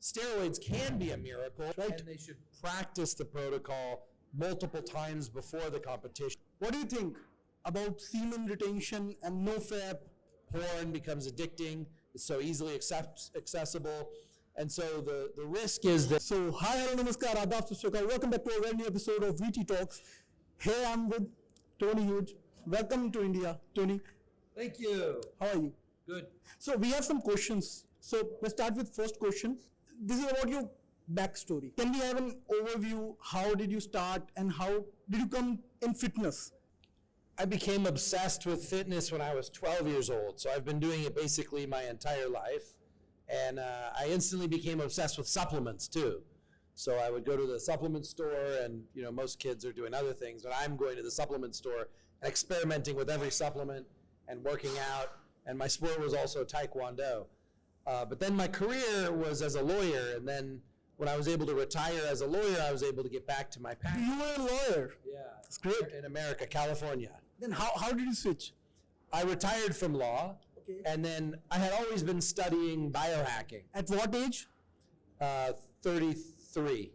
steroids can be a miracle, right? And they should practice the protocol multiple times before the competition. What do you think about semen retention and NoFap? Porn becomes addicting. It's so easily accessible. And so the risk is that... So, hi, hello, namaskar, adab, Shoutout. Welcome back to a very new episode of VT Talks. Here I'm with Tony Huge. Welcome to India, Tony. Thank you. How are you? Good. So, we have some questions. So, let's start with first question. This is about your backstory. Can we have an overview? How did you start and how did you come in fitness? I became obsessed with fitness when I was 12 years old. So I've been doing it basically my entire life. And I instantly became obsessed with supplements too. So I would go to the supplement store and, you know, most kids are doing other things, but I'm going to the supplement store and experimenting with every supplement and working out. And my sport was also Taekwondo. But then my career was as a lawyer. And then when I was able to retire as a lawyer, I was able to get back to my passion. You were a lawyer? Yeah. That's great. In America, California. Then how did you switch? I retired from law, and then I had always been studying biohacking. At what age? 33.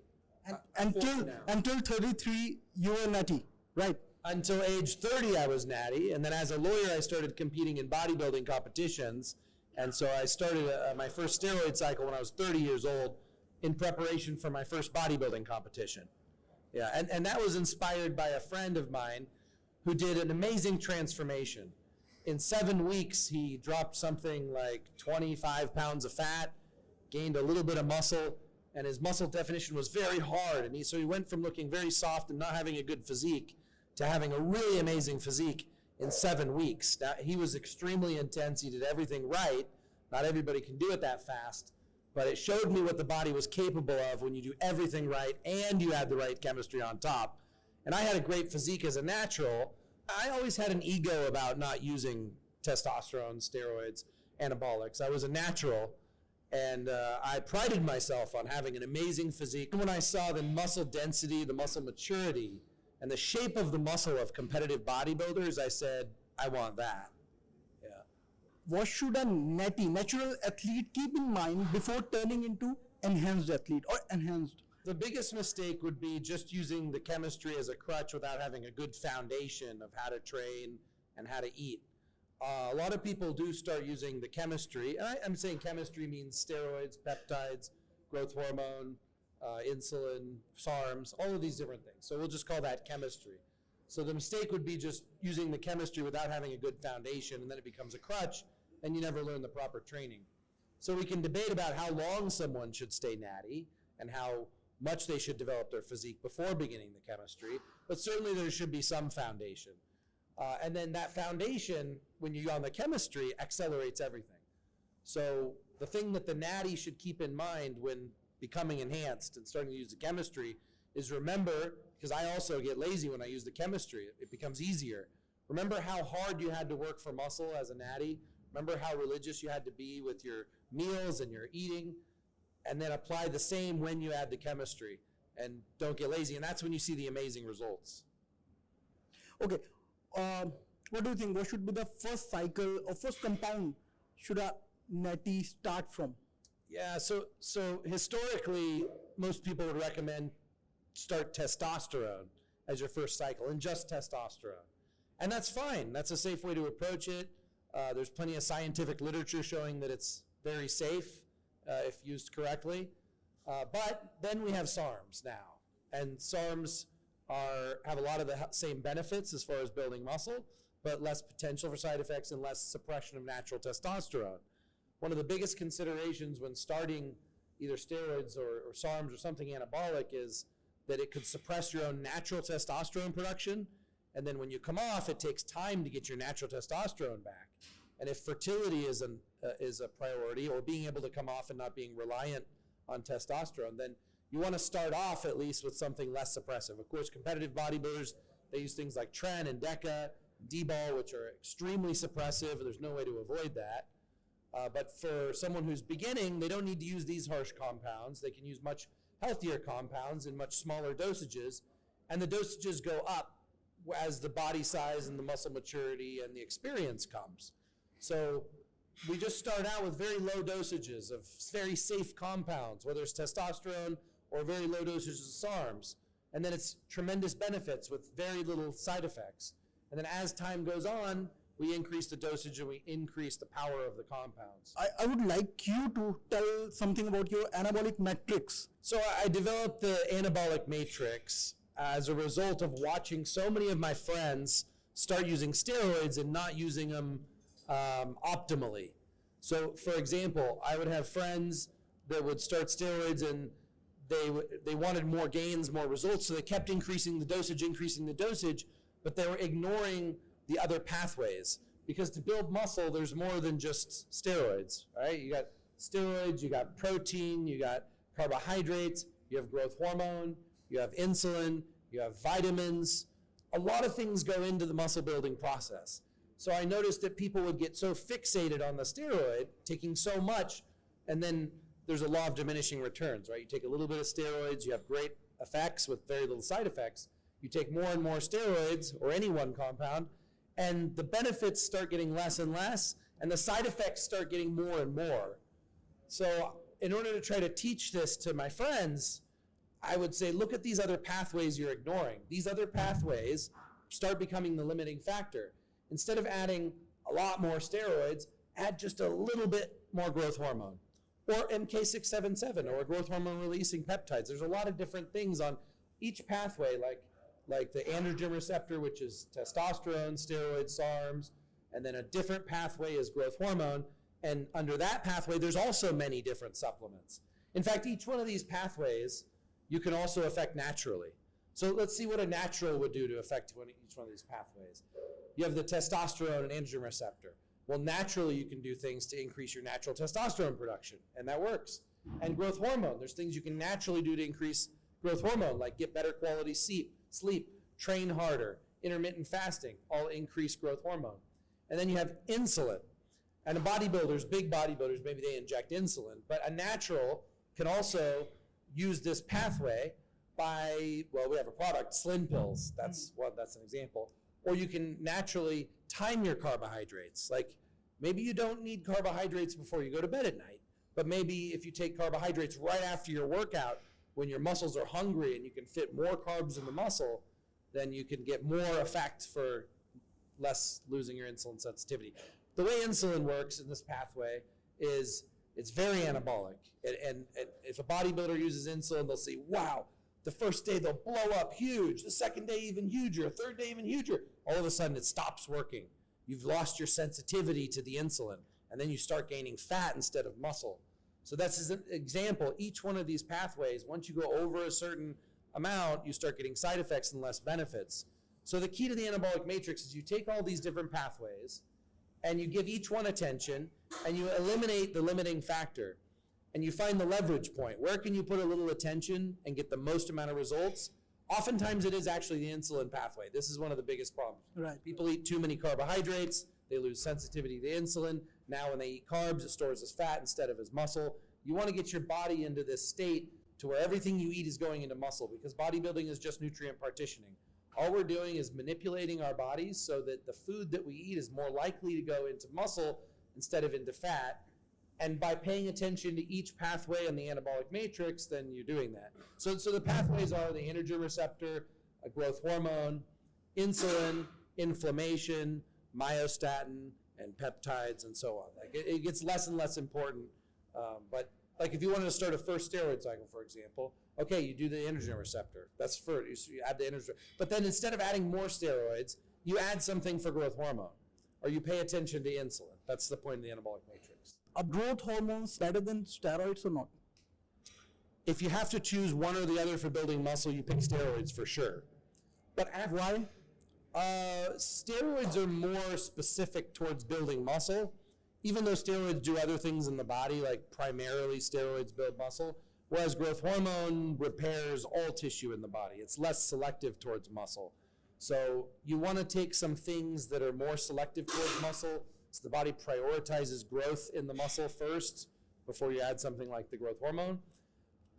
Until 33, you were natty, right? Until age 30, I was natty, and then as a lawyer, I started competing in bodybuilding competitions, and so I started my first steroid cycle when I was 30 years old in preparation for my first bodybuilding competition. Yeah, and that was inspired by a friend of mine who did an amazing transformation. In 7 weeks, he dropped something like 25 pounds of fat, gained a little bit of muscle, and his muscle definition was very hard. And so he went from looking very soft and not having a good physique to having a really amazing physique in 7 weeks. Now, he was extremely intense. He did everything right. Not everybody can do it that fast, but it showed me what the body was capable of when you do everything right and you add the right chemistry on top. And I had a great physique as a natural. I always had an ego about not using testosterone, steroids, anabolics. I was a natural, and I prided myself on having an amazing physique. When I saw the muscle density, the muscle maturity, and the shape of the muscle of competitive bodybuilders, I said, I want that. Yeah. What should a natural athlete keep in mind before turning into enhanced athlete or enhanced? The biggest mistake would be just using the chemistry as a crutch without having a good foundation of how to train and how to eat. A lot of people do start using the chemistry, and I'm saying chemistry means steroids, peptides, growth hormone, insulin, SARMs, all of these different things. So we'll just call that chemistry. So the mistake would be just using the chemistry without having a good foundation, and then it becomes a crutch, and you never learn the proper training. So we can debate about how long someone should stay natty and how much they should develop their physique before beginning the chemistry, but certainly there should be some foundation. And then that foundation, when you're on the chemistry, accelerates everything. So the thing that the natty should keep in mind when becoming enhanced and starting to use the chemistry is remember, because I also get lazy when I use the chemistry, it becomes easier. Remember how hard you had to work for muscle as a natty? Remember how religious you had to be with your meals and your eating? And then apply the same when you add the chemistry, and don't get lazy. And that's when you see the amazing results. Okay, what do you think? What should be the first cycle or first compound should a natty start from? Yeah, so historically, most people would recommend start testosterone as your first cycle, and just testosterone. And that's fine. That's a safe way to approach it. There's plenty of scientific literature showing that it's very safe if used correctly. But then we have SARMs now. And SARMs have a lot of the same benefits as far as building muscle, but less potential for side effects and less suppression of natural testosterone. One of the biggest considerations when starting either steroids or SARMs or something anabolic is that it could suppress your own natural testosterone production. And then when you come off, it takes time to get your natural testosterone back. And if fertility is a priority, or being able to come off and not being reliant on testosterone, then you want to start off at least with something less suppressive. Of course, competitive bodybuilders, they use things like Tren and Deca, D-ball, which are extremely suppressive. There's no way to avoid that. But for someone who's beginning, they don't need to use these harsh compounds. They can use much healthier compounds in much smaller dosages, and the dosages go up as the body size and the muscle maturity and the experience comes. So we just start out with very low dosages of very safe compounds, whether it's testosterone or very low dosages of SARMs. And then it's tremendous benefits with very little side effects. And then as time goes on, we increase the dosage and we increase the power of the compounds. I would like you to tell something about your anabolic matrix. So I developed the anabolic matrix as a result of watching so many of my friends start using steroids and not using them optimally. So for example, I would have friends that would start steroids and they wanted more gains, more results, so they kept increasing the dosage, but they were ignoring the other pathways. Because to build muscle, there's more than just steroids, right? You got steroids, you got protein, you got carbohydrates, you have growth hormone, you have insulin, you have vitamins. A lot of things go into the muscle building process. So I noticed that people would get so fixated on the steroid, taking so much, and then there's a law of diminishing returns, right? You take a little bit of steroids, you have great effects with very little side effects. You take more and more steroids, or any one compound, and the benefits start getting less and less, and the side effects start getting more and more. So in order to try to teach this to my friends, I would say, look at these other pathways you're ignoring. These other pathways start becoming the limiting factor. Instead of adding a lot more steroids, add just a little bit more growth hormone, or MK677, or growth hormone releasing peptides. There's a lot of different things on each pathway, like the androgen receptor, which is testosterone, steroids, SARMs, and then a different pathway is growth hormone. And under that pathway, there's also many different supplements. In fact, each one of these pathways you can also affect naturally. So let's see what a natural would do to affect each one of these pathways. You have the testosterone and androgen receptor. Well, naturally you can do things to increase your natural testosterone production, and that works. And growth hormone, there's things you can naturally do to increase growth hormone, like get better quality sleep, train harder, intermittent fasting, all increase growth hormone. And then you have insulin. And bodybuilders, big bodybuilders, maybe they inject insulin, but a natural can also use this pathway by, well, we have a product, Slim pills, that's an example. Or you can naturally time your carbohydrates. Like maybe you don't need carbohydrates before you go to bed at night, but maybe if you take carbohydrates right after your workout, when your muscles are hungry and you can fit more carbs in the muscle, then you can get more effect for less losing your insulin sensitivity. The way insulin works in this pathway is it's very anabolic. And if a bodybuilder uses insulin, they'll see, wow, the first day they'll blow up huge, the second day even huger, third day even huger. All of a sudden it stops working. You've lost your sensitivity to the insulin, and then you start gaining fat instead of muscle. So that's an example. Each one of these pathways, once you go over a certain amount, you start getting side effects and less benefits. So the key to the anabolic matrix is you take all these different pathways and you give each one attention and you eliminate the limiting factor and you find the leverage point. Where can you put a little attention and get the most amount of results? Oftentimes it is actually the insulin pathway. This is one of the biggest problems. Right. People eat too many carbohydrates, they lose sensitivity to insulin. Now when they eat carbs, it stores as fat instead of as muscle. You want to get your body into this state to where everything you eat is going into muscle, because bodybuilding is just nutrient partitioning. All we're doing is manipulating our bodies so that the food that we eat is more likely to go into muscle instead of into fat. And by paying attention to each pathway on the anabolic matrix, then you're doing that. So the pathways are the androgen receptor, a growth hormone, insulin, inflammation, myostatin, and peptides, and so on. Like it gets less and less important. But like if you wanted to start a first steroid cycle, for example, okay, you do the androgen receptor. That's first. You add the androgen. But then instead of adding more steroids, you add something for growth hormone, or you pay attention to insulin. That's the point of the anabolic matrix. Are growth hormones better than steroids or not? If you have to choose one or the other for building muscle, you pick steroids for sure. But why? Steroids are more specific towards building muscle, even though steroids do other things in the body, like primarily steroids build muscle, whereas growth hormone repairs all tissue in the body. It's less selective towards muscle. So you want to take some things that are more selective towards muscle, so the body prioritizes growth in the muscle first before you add something like the growth hormone.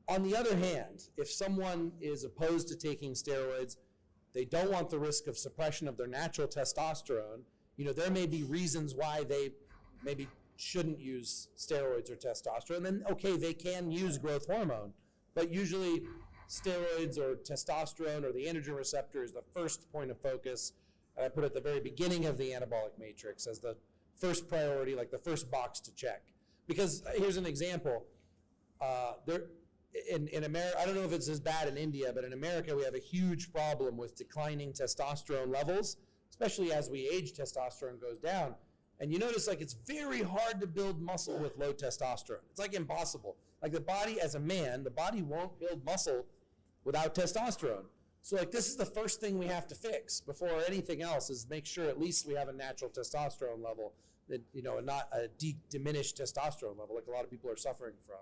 On the other hand, if someone is opposed to taking steroids, they don't want the risk of suppression of their natural testosterone, there may be reasons why they maybe shouldn't use steroids or testosterone. Then, okay, they can use growth hormone, but usually steroids or testosterone or the androgen receptor is the first point of focus. And I put it at the very beginning of the anabolic matrix as the first priority, like the first box to check. Because here's an example. In America, I don't know if it's as bad in India, but in America we have a huge problem with declining testosterone levels, especially as we age, testosterone goes down. And you notice like it's very hard to build muscle with low testosterone. It's like impossible. Like the body as a man, the body won't build muscle without testosterone. So like this is the first thing we have to fix before anything else is make sure at least we have a natural testosterone level that, and not a diminished testosterone level like a lot of people are suffering from.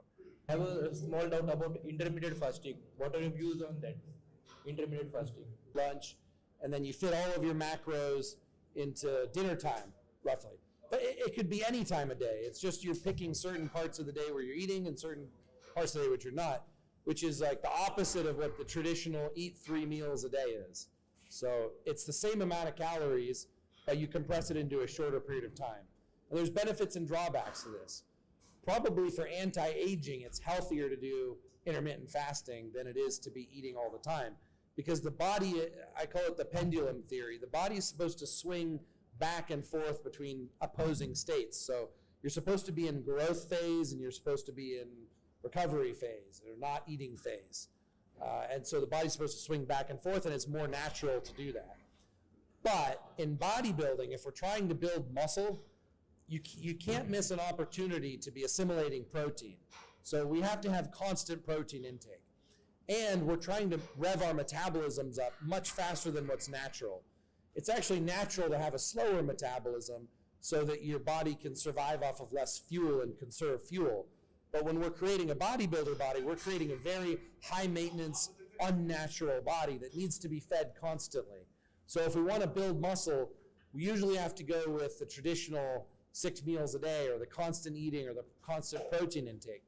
I have a small doubt about intermittent fasting. What are your views on that? Intermittent fasting. Lunch, and then you fit all of your macros into dinner time, roughly. But it could be any time of day. It's just you're picking certain parts of the day where you're eating and certain parts of the day which you're not, which is like the opposite of what the traditional eat 3 meals a day is. So it's the same amount of calories, but you compress it into a shorter period of time. And there's benefits and drawbacks to this. Probably for anti-aging, it's healthier to do intermittent fasting than it is to be eating all the time. Because the body, I call it the pendulum theory, the body is supposed to swing back and forth between opposing states. So you're supposed to be in growth phase and you're supposed to be in recovery phase or not eating phase. And so the body's supposed to swing back and forth, and it's more natural to do that. But in bodybuilding, if we're trying to build muscle, you can't miss an opportunity to be assimilating protein. So we have to have constant protein intake. And we're trying to rev our metabolisms up much faster than what's natural. It's actually natural to have a slower metabolism so that your body can survive off of less fuel and conserve fuel. But when we're creating a bodybuilder body, we're creating a very high maintenance, unnatural body that needs to be fed constantly. So if we want to build muscle, we usually have to go with the traditional 6 meals a day or the constant eating or the constant protein intake.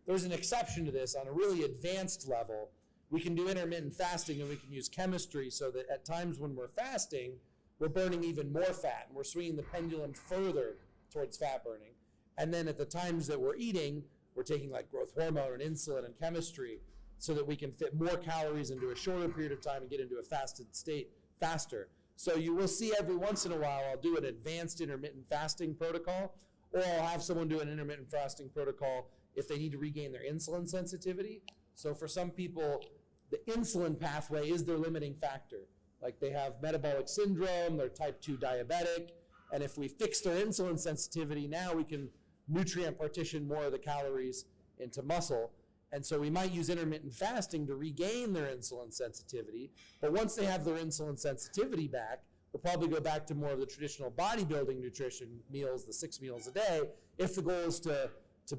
There's an exception to this on a really advanced level. We can do intermittent fasting and we can use chemistry so that at times when we're fasting, we're burning even more fat and we're swinging the pendulum further towards fat burning. And then at the times that we're eating, we're taking like growth hormone and insulin and chemistry so that we can fit more calories into a shorter period of time and get into a fasted state faster. So you will see every once in a while I'll do an advanced intermittent fasting protocol, or I'll have someone do an intermittent fasting protocol if they need to regain their insulin sensitivity. So for some people, the insulin pathway is their limiting factor. Like they have metabolic syndrome, they're type 2 diabetic, and if we fix their insulin sensitivity, now we can nutrient partition more of the calories into muscle. And so we might use intermittent fasting to regain their insulin sensitivity. But once they have their insulin sensitivity back, we'll probably go back to more of the traditional bodybuilding nutrition meals, the 6 meals a day, if the goal is to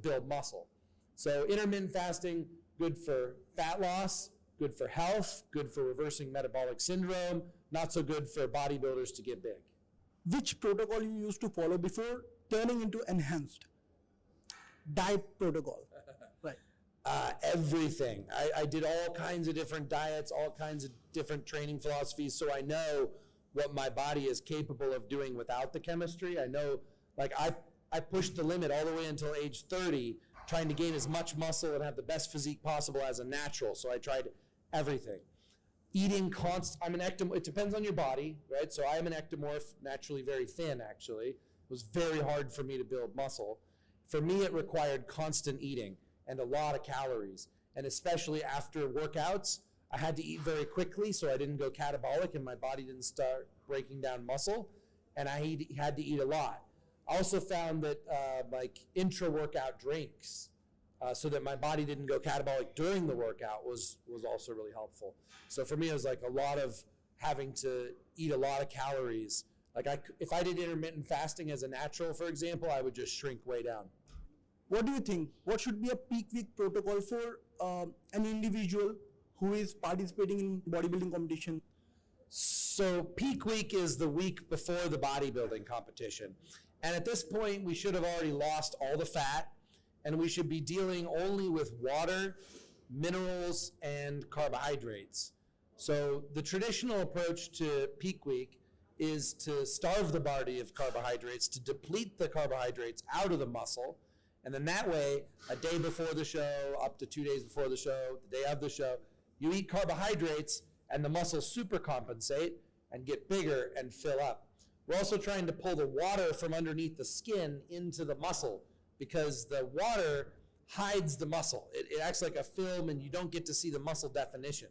build muscle. So intermittent fasting, good for fat loss, good for health, good for reversing metabolic syndrome, not so good for bodybuilders to get big. Which protocol you used to follow before turning into enhanced? Diet protocol. Right. Everything. I did all kinds of different diets, all kinds of different training philosophies, so I know what my body is capable of doing without the chemistry. I know, like I pushed the limit all the way until age 30, trying to gain as much muscle and have the best physique possible as a natural, so I tried everything. Eating I'm an ectomorph, it depends on your body, right? So I am an ectomorph, naturally very thin actually. It was very hard for me to build muscle. For me, it required constant eating and a lot of calories. And especially after workouts, I had to eat very quickly so I didn't go catabolic and my body didn't start breaking down muscle. And I had to eat a lot. I also found that like intra-workout drinks so that my body didn't go catabolic during the workout was also really helpful. So for me, it was like a lot of having to eat a lot of calories. Like if I did intermittent fasting as a natural, for example, I would just shrink way down. What do you think? What should be a peak week protocol for an individual who is participating in bodybuilding competition? So peak week is the week before the bodybuilding competition. And at this point, we should have already lost all the fat, and we should be dealing only with water, minerals, and carbohydrates. So the traditional approach to peak week is to starve the body of carbohydrates, to deplete the carbohydrates out of the muscle. And then that way, a day before the show, up to 2 days before the show, the day of the show, you eat carbohydrates and the muscles supercompensate and get bigger and fill up. We're also trying to pull the water from underneath the skin into the muscle because the water hides the muscle. It acts like a film and you don't get to see the muscle definition.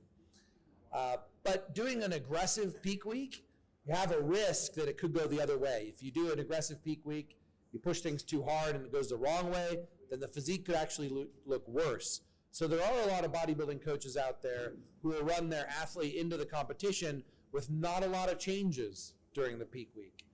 But doing an aggressive peak week, you have a risk that it could go the other way. If you do an aggressive peak week, you push things too hard and it goes the wrong way, then the physique could actually look worse. So there are a lot of bodybuilding coaches out there who will run their athlete into the competition with not a lot of changes during the peak week.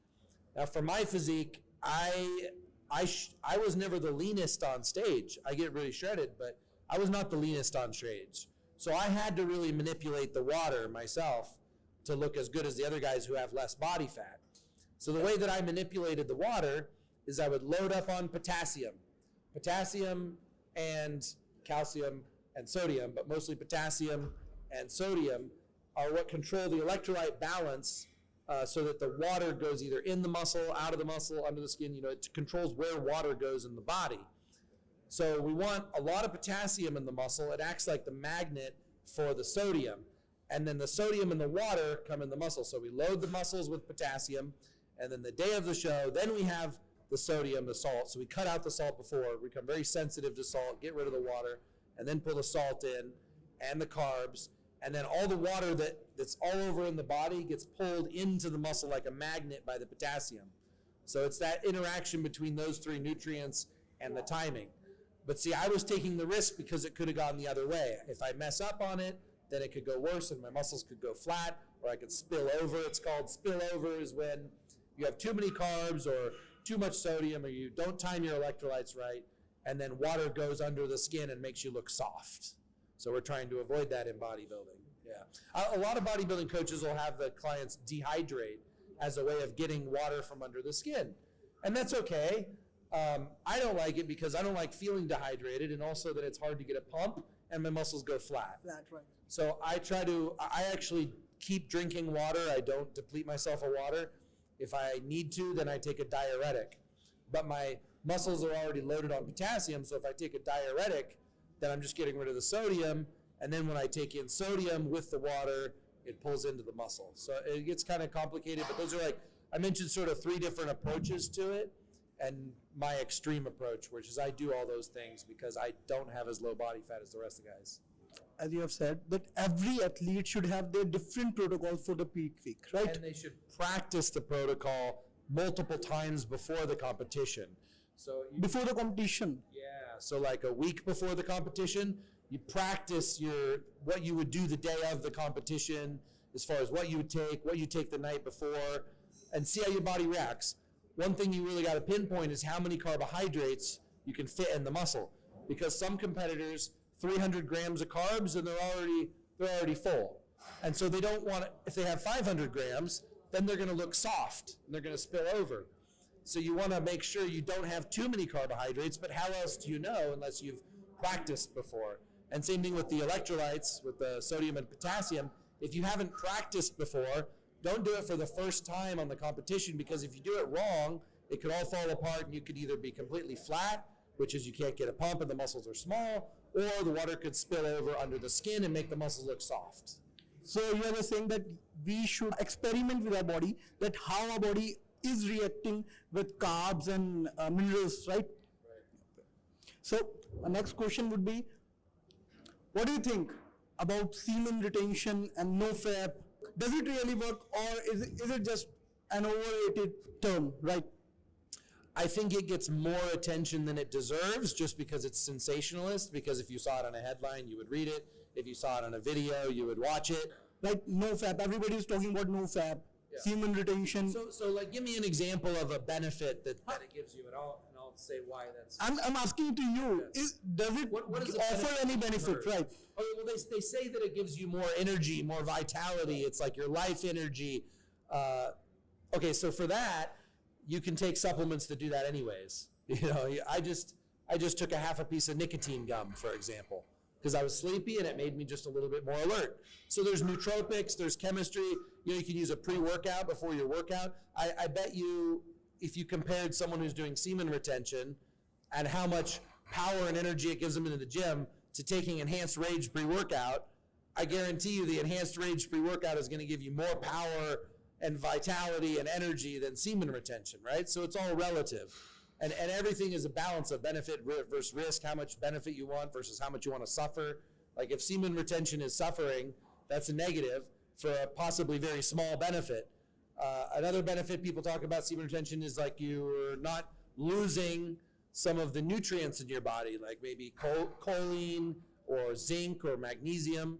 Now for my physique, I was never the leanest on stage. I get really shredded, but I was not the leanest on stage. So I had to really manipulate the water myself to look as good as the other guys who have less body fat. So the way that I manipulated the water is I would load up on potassium. Potassium and calcium and sodium, but mostly potassium and sodium are what control the electrolyte balance so that the water goes either in the muscle, out of the muscle, under the skin. You know, it controls where water goes in the body. So we want a lot of potassium in the muscle. It acts like the magnet for the sodium. And then the sodium and the water come in the muscle. So we load the muscles with potassium, and then the day of the show, then we have the sodium, the salt. So we cut out the salt before, become very sensitive to salt, get rid of the water, and then pull the salt in and the carbs. And then all the water that's all over in the body gets pulled into the muscle like a magnet by the potassium. So it's that interaction between those three nutrients and the timing. But see, I was taking the risk because it could have gone the other way. If I mess up on it, then it could go worse and my muscles could go flat, or I could spill over. It's called spillover, is when you have too many carbs or too much sodium, or you don't time your electrolytes right, and then water goes under the skin and makes you look soft. So we're trying to avoid that in bodybuilding. Yeah, a lot of bodybuilding coaches will have the clients dehydrate as a way of getting water from under the skin, and that's okay. I don't like it because I don't like feeling dehydrated, and also that it's hard to get a pump and my muscles go flat. Flat, right. So I actually keep drinking water. I don't deplete myself of water. If I need to, then I take a diuretic. But my muscles are already loaded on potassium, so if I take a diuretic, then I'm just getting rid of the sodium, and then when I take in sodium with the water, it pulls into the muscle. So it gets kind of complicated, but those are like, I mentioned sort of 3 different approaches to it, and my extreme approach, which is I do all those things because I don't have as low body fat as the rest of the guys. As you have said, that every athlete should have their different protocols for the peak week, right? And they should practice the protocol multiple times before the competition. So Before the competition. yeah, so like a week before the competition, you practice what you would do the day of the competition, as far as what you take the night before, and see how your body reacts. One thing you really got to pinpoint is how many carbohydrates you can fit in the muscle, because some competitors 300 grams of carbs and they're already full, and so they don't want to. If they have 500 grams, then they're going to look soft and they're going to spill over. So you want to make sure you don't have too many carbohydrates, but how else do you know unless you've practiced before? And same thing with the electrolytes, with the sodium and potassium. If you haven't practiced before, don't do it for the first time on the competition, because if you do it wrong, it could all fall apart and you could either be completely flat, which is you can't get a pump and the muscles are small, or the water could spill over under the skin and make the muscles look soft. So you are just saying that we should experiment with our body, that how our body is reacting with carbs and minerals, right? So our next question would be, what do you think about semen retention and NoFap? Does it really work, or is it just an overrated term, right? I think it gets more attention than it deserves just because it's sensationalist, because if you saw it on a headline, you would read it. If you saw it on a video, you would watch it. Like NoFap, everybody is talking about NoFap, semen retention. So like, give me an example of a benefit that it gives you, and I'll say why that's. I'm asking to you, does it What is the offer any benefit, right? Oh, well, they say that it gives you more energy, more vitality. It's like your life energy. Okay, so for that, you can take supplements to do that anyways. You know, I just took a half a piece of nicotine gum, for example, because I was sleepy and it made me just a little bit more alert. So there's nootropics, there's chemistry. You can use a pre-workout before your workout. I bet you, if you compared someone who's doing semen retention and how much power and energy it gives them into the gym to taking enhanced rage pre-workout, I guarantee you the enhanced rage pre-workout is going to give you more power and vitality and energy than semen retention, right? So it's all relative. And everything is a balance of benefit versus risk, how much benefit you want versus how much you want to suffer. Like if semen retention is suffering, that's a negative for a possibly very small benefit. Another benefit people talk about semen retention is like you're not losing some of the nutrients in your body, like maybe choline or zinc or magnesium.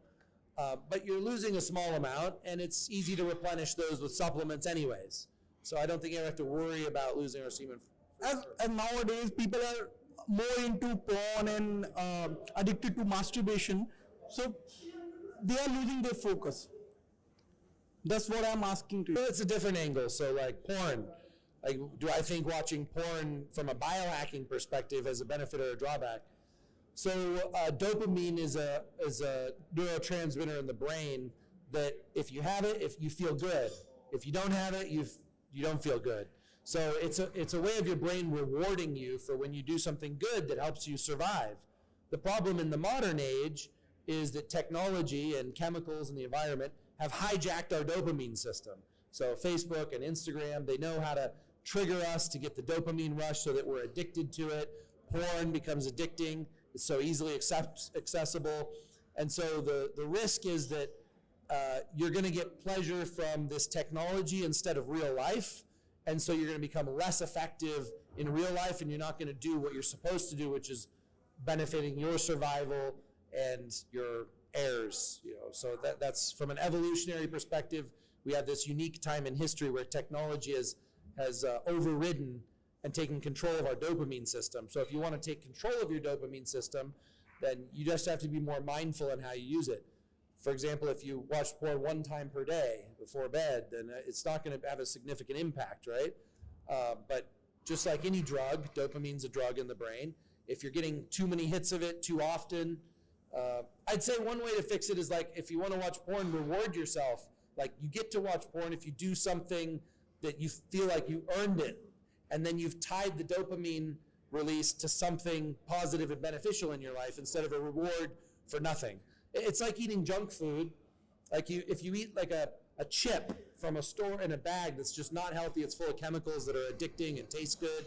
But you're losing a small amount, and it's easy to replenish those with supplements anyways. So I don't think you have to worry about losing our semen. As nowadays people are more into porn and addicted to masturbation, so they are losing their focus. That's what I'm asking to you. It's a different angle. So like porn, like do I think watching porn from a biohacking perspective has a benefit or a drawback? So dopamine is a neurotransmitter in the brain that if you have it, if you feel good. If you don't have it, you don't feel good. So it's a way of your brain rewarding you for when you do something good that helps you survive. The problem in the modern age is that technology and chemicals in the environment have hijacked our dopamine system. So Facebook and Instagram, they know how to trigger us to get the dopamine rush so that we're addicted to it. Porn becomes addicting. It's so easily accessible. And so the risk is that you're going to get pleasure from this technology instead of real life. And so you're going to become less effective in real life, and you're not going to do what you're supposed to do, which is benefiting your survival and your heirs. So that's from an evolutionary perspective. We have this unique time in history where technology has overridden and taken control of our dopamine system. So if you want to take control of your dopamine system, then you just have to be more mindful in how you use it. For example, if you watch porn one time per day before bed, then it's not going to have a significant impact, right? But just like any drug, dopamine's a drug in the brain. If you're getting too many hits of it too often, I'd say one way to fix it is like if you want to watch porn, reward yourself. Like you get to watch porn if you do something that you feel like you earned it, and then you've tied the dopamine release to something positive and beneficial in your life instead of a reward for nothing. It's like eating junk food. Like if you eat like a chip from a store in a bag that's just not healthy, it's full of chemicals that are addicting and taste good,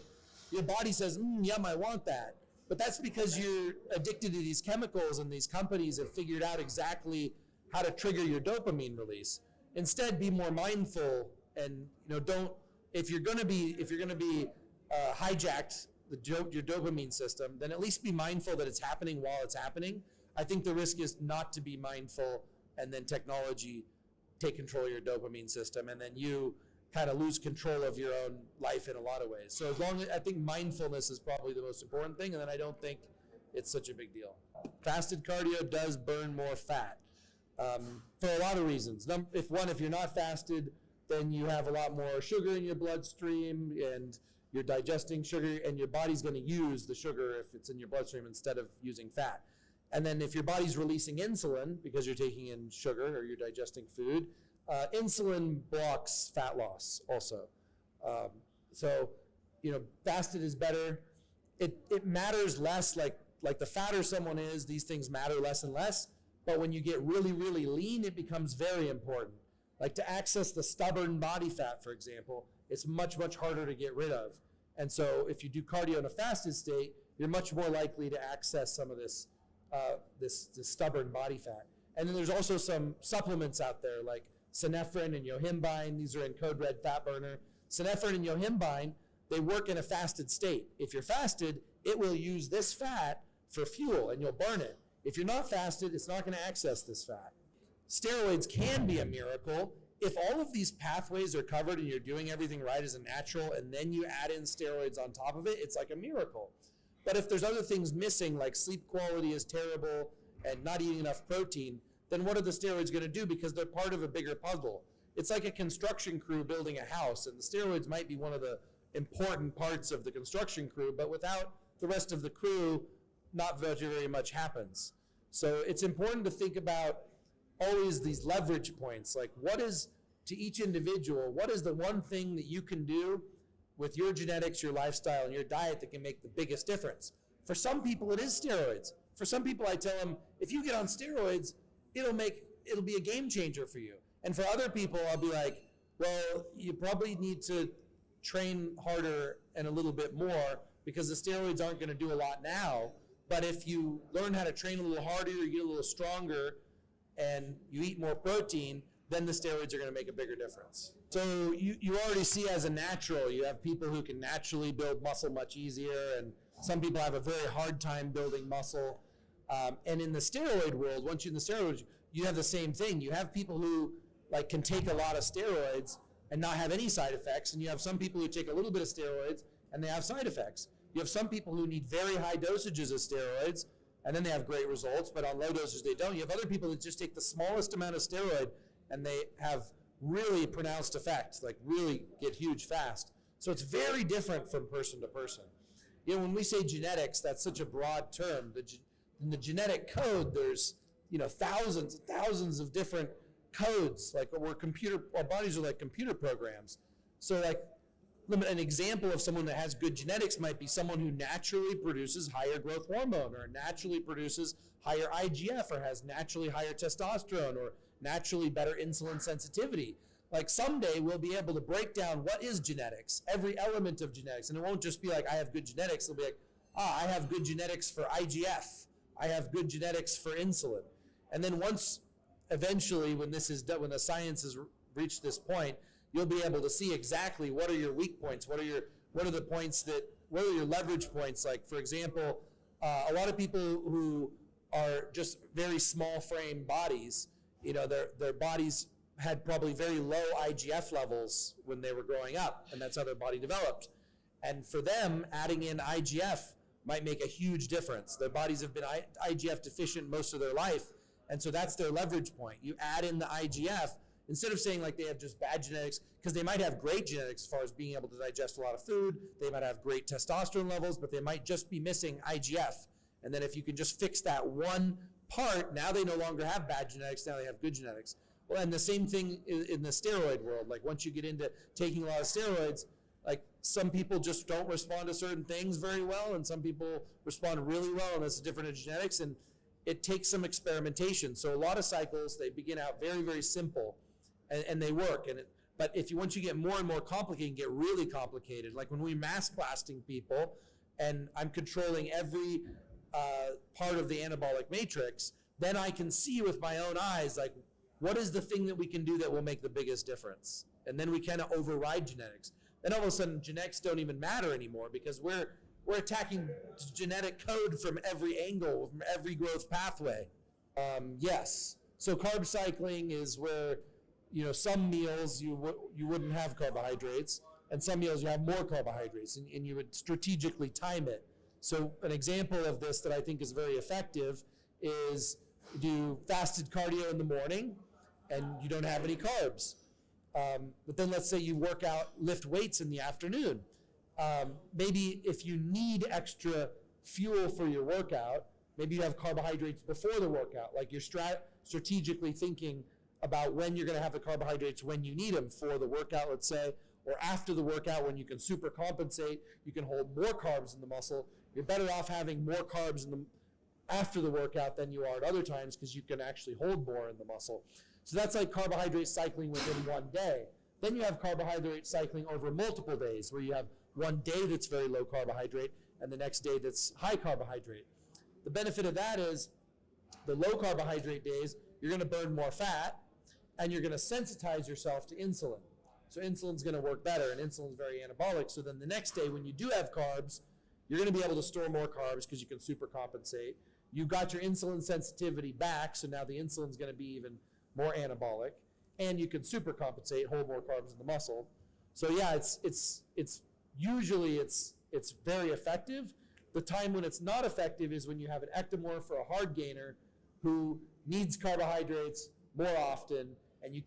your body says, yum, I want that. But that's because you're addicted to these chemicals, and these companies have figured out exactly how to trigger your dopamine release. Instead, be more mindful, and don't. If you're gonna be hijacked your dopamine system, then at least be mindful that it's happening while it's happening. I think the risk is not to be mindful, and then technology take control of your dopamine system, and then you kind of lose control of your own life in a lot of ways. So I think mindfulness is probably the most important thing, and then I don't think it's such a big deal. Fasted cardio does burn more fat for a lot of reasons. If you're not fasted, then you have a lot more sugar in your bloodstream, and you're digesting sugar, and your body's going to use the sugar if it's in your bloodstream instead of using fat. And then if your body's releasing insulin because you're taking in sugar or you're digesting food, insulin blocks fat loss also. So fasted is better. It matters less, like the fatter someone is, these things matter less and less. But when you get really, really lean, it becomes very important. Like to access the stubborn body fat, for example, it's much, much harder to get rid of. And so if you do cardio in a fasted state, you're much more likely to access some of this stubborn body fat. And then there's also some supplements out there like synephrine and yohimbine. These are in Code Red Fat Burner. Synephrine and yohimbine, they work in a fasted state. If you're fasted, it will use this fat for fuel and you'll burn it. If you're not fasted, it's not going to access this fat. Steroids can be a miracle. If all of these pathways are covered and you're doing everything right as a natural, and then you add in steroids on top of it, it's like a miracle. But if there's other things missing, like sleep quality is terrible and not eating enough protein, then what are the steroids going to do? Because they're part of a bigger puzzle. It's like a construction crew building a house, and the steroids might be one of the important parts of the construction crew, but without the rest of the crew, not very much happens. So it's important to think about always these leverage points, like what is, to each individual, what is the one thing that you can do with your genetics, your lifestyle, and your diet that can make the biggest difference? For some people, it is steroids. For some people, I tell them, if you get on steroids, it'll be a game changer for you. And for other people, I'll be like, well, you probably need to train harder and a little bit more, because the steroids aren't going to do a lot now. But if you learn how to train a little harder, you get a little stronger, and you eat more protein, then the steroids are going to make a bigger difference. So you already see as a natural, you have people who can naturally build muscle much easier, and some people have a very hard time building muscle. And in the steroid world, once you're in the steroids, you have the same thing. You have people who can take a lot of steroids and not have any side effects, and you have some people who take a little bit of steroids and they have side effects. You have some people who need very high dosages of steroids, and then they have great results, but on low doses they don't. You have other people that just take the smallest amount of steroid and they have really pronounced effect, really get huge fast. So it's very different from person to person. When we say genetics, that's such a broad term. In the genetic code, there's thousands and thousands of different codes. Our bodies are like computer programs. So an example of someone that has good genetics might be someone who naturally produces higher growth hormone, or naturally produces higher IGF, or has naturally higher testosterone, or naturally better insulin sensitivity. Someday we'll be able to break down what is genetics, every element of genetics. And it won't just be I have good genetics. It'll be I have good genetics for IGF. I have good genetics for insulin. And then once, eventually, when this is done, when the science has reached this point, you'll be able to see exactly what are your weak points, what are your leverage points. For example, a lot of people who are just very small frame bodies, their bodies had probably very low IGF levels when they were growing up, and that's how their body developed. And for them, adding in IGF might make a huge difference. Their bodies have been IGF deficient most of their life, and so that's their leverage point. You add in the IGF, instead of saying they have just bad genetics, because they might have great genetics as far as being able to digest a lot of food, they might have great testosterone levels, but they might just be missing IGF. And then if you can just fix that one part, now they no longer have bad genetics, now they have good genetics. Well, and the same thing in the steroid world. Once you get into taking a lot of steroids, some people just don't respond to certain things very well, and some people respond really well, and that's different in genetics, and it takes some experimentation. So a lot of cycles, they begin out very, very simple, and they work. But once you get more and more complicated and get really complicated, like when we mass blasting people, and I'm controlling every part of the anabolic matrix, then I can see with my own eyes, what is the thing that we can do that will make the biggest difference? And then we kind of override genetics. Then all of a sudden, genetics don't even matter anymore, because we're attacking genetic code from every angle, from every growth pathway. Yes. So carb cycling is where, some meals you wouldn't have carbohydrates, and some meals you have more carbohydrates, and you would strategically time it. So an example of this that I think is very effective is do fasted cardio in the morning, and you don't have any carbs. But then let's say you lift weights in the afternoon. Maybe if you need extra fuel for your workout, maybe you have carbohydrates before the workout. You're strategically thinking about when you're going to have the carbohydrates when you need them for the workout, let's say, or after the workout when you can super compensate, you can hold more carbs in the muscle. You're better off having more carbs after the workout than you are at other times, because you can actually hold more in the muscle. So that's carbohydrate cycling within one day. Then you have carbohydrate cycling over multiple days, where you have one day that's very low carbohydrate and the next day that's high carbohydrate. The benefit of that is the low carbohydrate days, you're going to burn more fat, and you're going to sensitize yourself to insulin. So insulin's going to work better, and insulin's very anabolic. So then the next day when you do have carbs, you're going to be able to store more carbs because you can super compensate. You got your insulin sensitivity back, so now the insulin's going to be even more anabolic, and you can super compensate, hold more carbs in the muscle. So yeah, it's usually very effective. The time when it's not effective is when you have an ectomorph or a hard gainer who needs carbohydrates more often, and you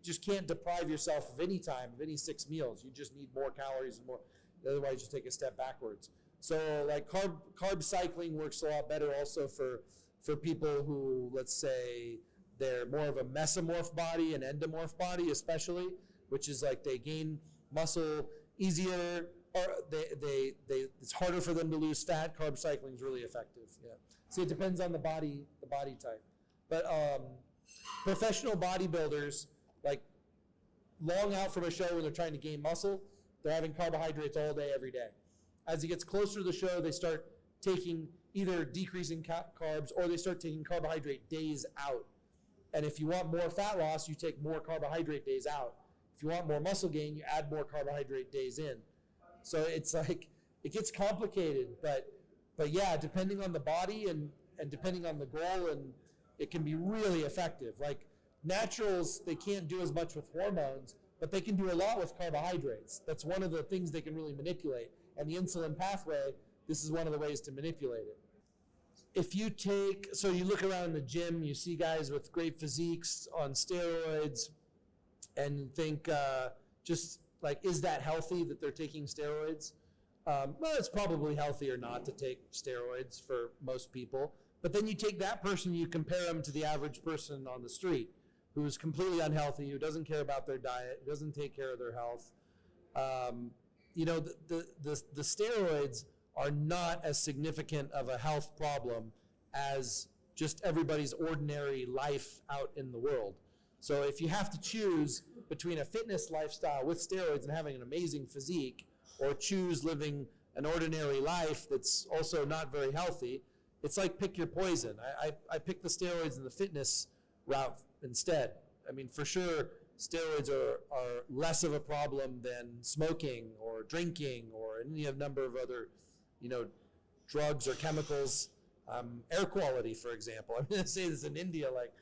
just can't deprive yourself of any time, of any 6 meals. You just need more calories and more, otherwise you take a step backwards. So carb cycling works a lot better also for for people who, let's say, they're more of a mesomorph body, an endomorph body especially, which is like they gain muscle easier, or it's harder for them to lose fat. Carb cycling is really effective. Yeah. So it depends on the body type. But professional bodybuilders, like long out from a show when they're trying to gain muscle, they're having carbohydrates all day, every day. As it gets closer to the show, they start taking either decreasing carbs or they start taking carbohydrate days out. And if you want more fat loss, you take more carbohydrate days out. If you want more muscle gain, you add more carbohydrate days in. So it's like, it gets complicated, but yeah, depending on the body and depending on the goal, and it can be really effective. Like naturals, they can't do as much with hormones, but they can do a lot with carbohydrates. That's one of the things they can really manipulate. And the insulin pathway, this is one of the ways to manipulate it. If you so you look around the gym, you see guys with great physiques on steroids and think just like, is that healthy that they're taking steroids? Well, it's probably healthier not to take steroids for most people. But then you take that person, you compare them to the average person on the street who's completely unhealthy, who doesn't care about their diet, who doesn't take care of their health. You know, the steroids are not as significant of a health problem as just everybody's ordinary life out in the world. So if you have to choose between a fitness lifestyle with steroids and having an amazing physique, or choose living an ordinary life that's also not very healthy, it's like pick your poison. I pick the steroids and the fitness route instead. I mean, for sure, steroids are less of a problem than smoking or drinking or any number of other, you know, drugs or chemicals. Air quality, for example. I'm going to say this in India, like,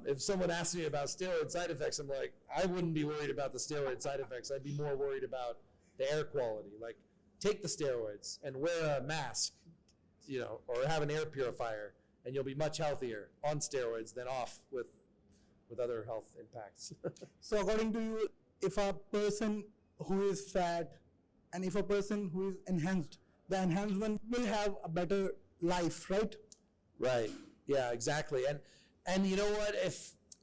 if someone asks me about steroid side effects, I'm like, I wouldn't be worried about the steroid side effects. I'd be more worried about the air quality. Like, take the steroids and wear a mask, you know, or have an air purifier, and you'll be much healthier on steroids than off with other health impacts. So according to you, if a person who is fat and if a person who is enhanced, the enhanced one will have a better life, right? Right. Yeah, exactly. And you know what?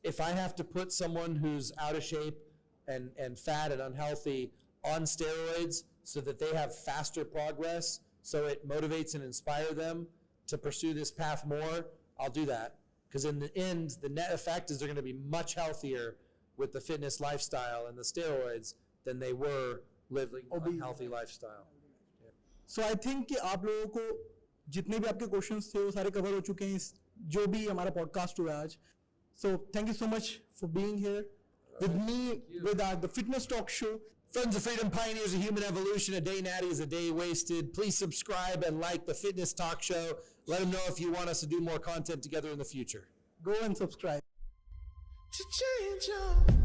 If I have to put someone who's out of shape and fat and unhealthy on steroids so that they have faster progress, so it motivates and inspires them to pursue this path more, I'll do that. Because in the end, the net effect is they're going to be much healthier with the fitness lifestyle and the steroids than they were living a healthy lifestyle. So I think कि आप लोगों को जितने भी आपके questions थे वो सारे cover हो चुके हैं जो भी हमारा podcast हुआ आज. So thank you so much for being here with me with the Fitness Talk Show. Friends of Freedom, Pioneers of Human Evolution, a day natty is a day wasted. Please subscribe and like the Fitness Talk Show. Let them know if you want us to do more content together in the future. Go and subscribe. To change your